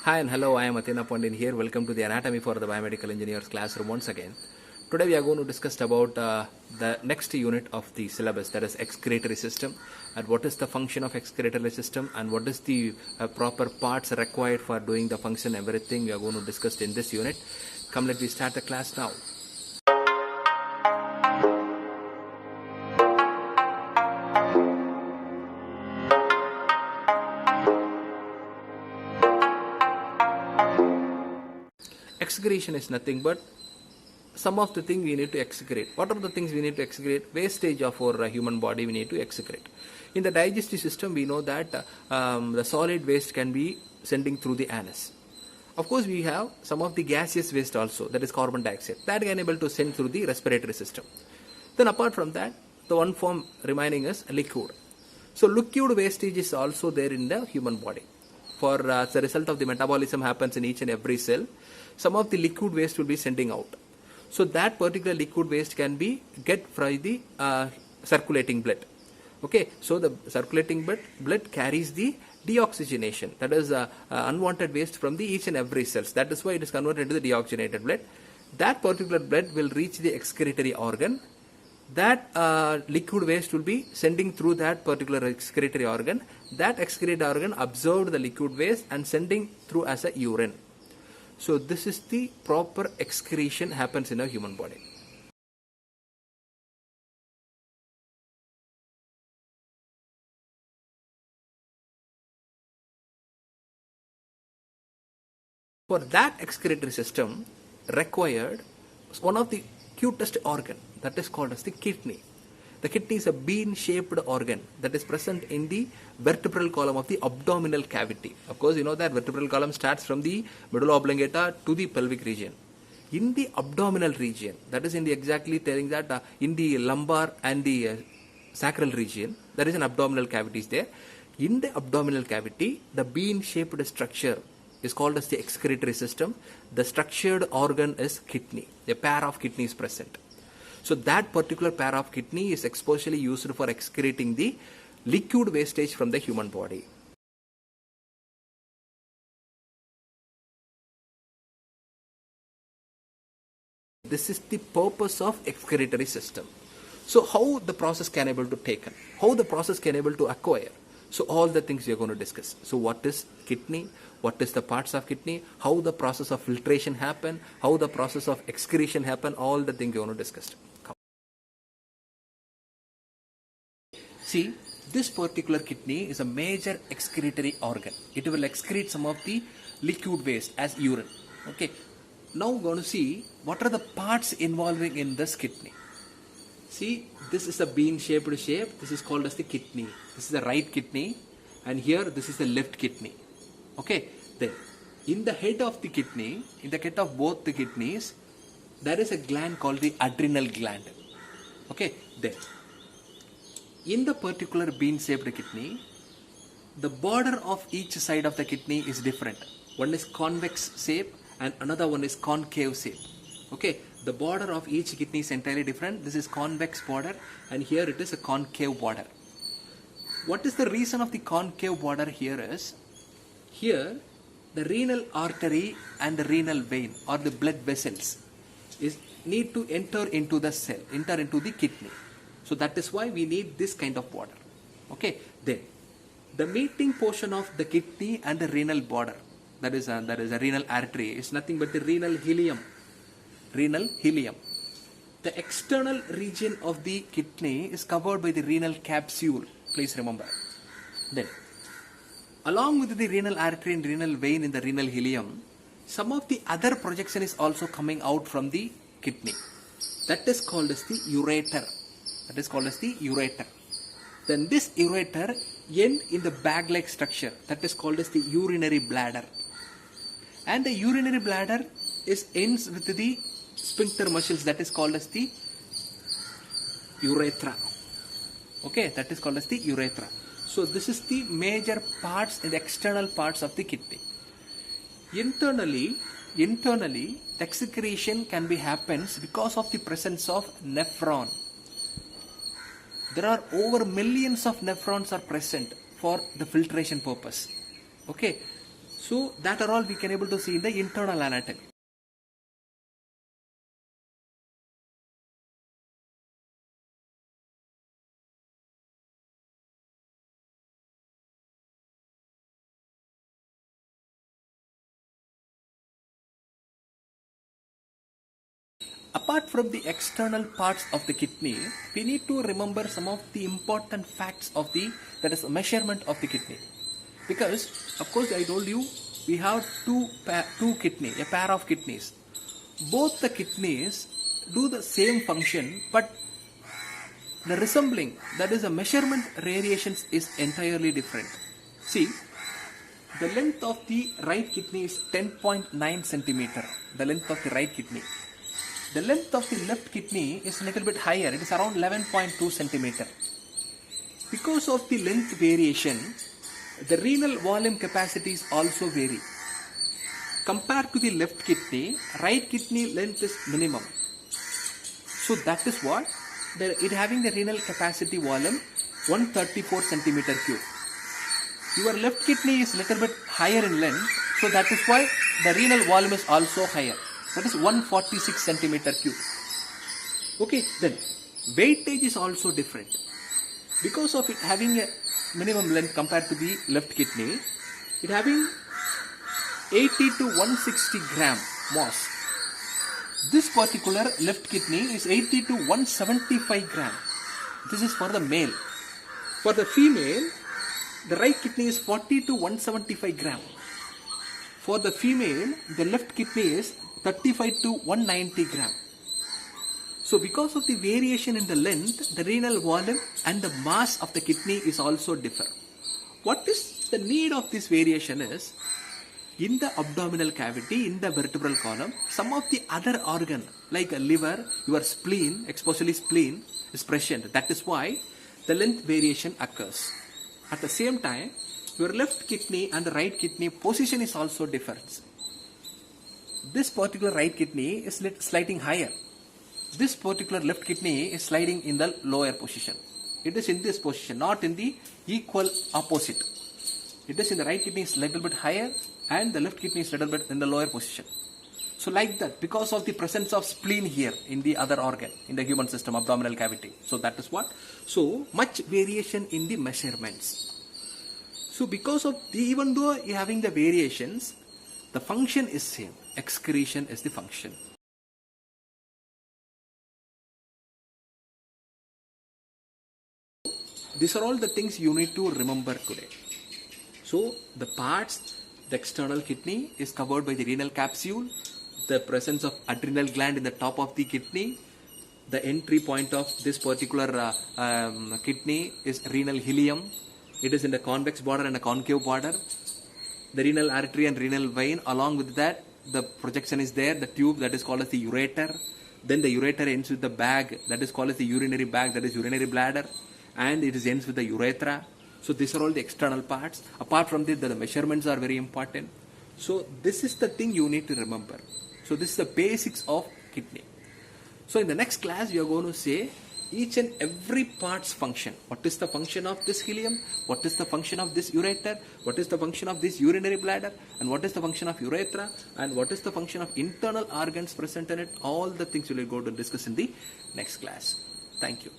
Hi and hello, I am Athena Pandin here. Welcome to the Anatomy for the Biomedical Engineers classroom once again. Today we are going to discuss about the next unit of the syllabus, that is excretory system, and what is the function of excretory system and what is the proper parts required for doing the function, everything we are going to discuss in this unit. Come, let me start the class now. Excretion is nothing but some of the things we need to excrete. What are the things we need to excrete? Wastage of our human body we need to excrete. In the digestive system, we know that the solid waste can be sending through the anus. Of course, we have some of the gaseous waste also, that is carbon dioxide, that can able to send through the respiratory system. Then apart from that, the one form remaining is liquid. So liquid wastage is also there in the human body. For the result of the metabolism happens in each and every cell, some of the liquid waste will be sending out. So that particular liquid waste can be get from the circulating blood. Okay, so the circulating blood carries the deoxygenation, that is unwanted waste from the each and every cells. That is why it is converted into the deoxygenated blood. That particular blood will reach the excretory organ. That liquid waste will be sending through that particular excretory organ. That excretory organ absorbed the liquid waste and sending through as a urine. So this is the proper excretion happens in a human body. For that excretory system required one of the cutest organ, that is called as the kidney. The kidney is a bean-shaped organ that is present in the vertebral column of the abdominal cavity. Of course, you know that vertebral column starts from the medulla oblongata to the pelvic region. In the abdominal region, that is in the exactly telling that in the lumbar and the sacral region, there is an abdominal cavity there. In the abdominal cavity, the bean-shaped structure is called as the excretory system. The structured organ is kidney. A pair of kidneys present. So that particular pair of kidney is especially used for excreting the liquid wastage from the human body. This is the purpose of excretory system. So how the process can able to taken? How the process can able to acquire? So all the things we are going to discuss. So what is kidney? What is the parts of kidney? How the process of filtration happen? How the process of excretion happen? All the things we are going to discuss. See, this particular kidney is a major excretory organ. It will excrete some of the liquid waste as urine. Okay. Now we're going to see what are the parts involving in this kidney. See, this is a bean-shaped shape. This is called as the kidney. This is the right kidney, and here this is the left kidney. Okay. Then, in the head of the kidney, in the head of both the kidneys, there is a gland called the adrenal gland. Okay. Then, in the particular bean-shaped kidney, the border of each side of the kidney is different. One is convex shape and another one is concave shape. Okay, the border of each kidney is entirely different. This is convex border and here it is a concave border. What is the reason of the concave border here is, here the renal artery and the renal vein or the blood vessels need to enter into the cell, enter into the kidney. So that is why we need this kind of border. Okay. Then the meeting portion of the kidney and the renal border, that is a renal artery, is nothing but the renal ileum. Renal ileum. The external region of the kidney is covered by the renal capsule. Please remember. Then, along with the renal artery and renal vein in the renal ileum, some of the other projection is also coming out from the kidney. That is called as the ureter. That is called as the ureter. Then this ureter end in the bag-like structure. That is called as the urinary bladder. And the urinary bladder ends with the sphincter muscles. That is called as the urethra. Okay, that is called as the urethra. So this is the major parts in the external parts of the kidney. Internally, the excretion can be happens because of the presence of nephron. There are over millions of nephrons are present for the filtration purpose. Okay. So that are all we can able to see in the internal anatomy. Apart from the external parts of the kidney, we need to remember some of the important facts of the, that is measurement of the kidney. Because of course I told you we have two kidney, a pair of kidneys. Both the kidneys do the same function, but the resembling, that is the measurement variations is entirely different. See, the length of the right kidney is 10.9 centimeter, the length of the right kidney. The length of the left kidney is a little bit higher, it is around 11.2 centimeter. Because of the length variation, the renal volume capacities also vary. Compared to the left kidney, right kidney length is minimum. So that is what, it having the renal capacity volume 134 centimeter cube. Your left kidney is little bit higher in length, so that is why the renal volume is also higher. That is 146 centimeter cube. Okay, then weightage is also different. Because of it having a minimum length compared to the left kidney, it having 80 to 160 gram mass. This particular left kidney is 80 to 175 gram. This is for the male. For the female, the right kidney is 40 to 175 gram. For the female, the left kidney is 35 to 190 gram. So because of the variation in the length, the renal volume and the mass of the kidney is also differ. What is the need of this variation is, in the abdominal cavity, in the vertebral column, some of the other organ like a liver, your spleen, especially spleen, is present. That is why the length variation occurs. At the same time, your left kidney and the right kidney position is also different. This particular right kidney is sliding higher. This particular left kidney is sliding in the lower position. It is in this position, not in the equal opposite. It is in the right kidney is little bit higher and the left kidney is little bit in the lower position. So like that, because of the presence of spleen here in the other organ, in the human system, abdominal cavity. So that is what. So much variation in the measurements. So because of the, even though you are having the variations, the function is same. Excretion is the function. These are all the things you need to remember today. So the parts, the external kidney is covered by the renal capsule, the presence of adrenal gland in the top of the kidney, the entry point of this particular kidney is renal ileum. It is in the convex border and a concave border. The renal artery and renal vein, along with that, the projection is there, the tube that is called as the ureter. Then the ureter ends with the bag that is called as the urinary bag, that is urinary bladder, and it ends with the urethra. So these are all the external parts. Apart from this, the measurements are very important. So this is the thing you need to remember. So this is the basics of kidney. So in the next class, we are going to say each and every part's function. What is the function of this ileum? What is the function of this ureter? What is the function of this urinary bladder? And what is the function of urethra? And what is the function of internal organs present in it? All the things we will go to discuss in the next class. Thank you.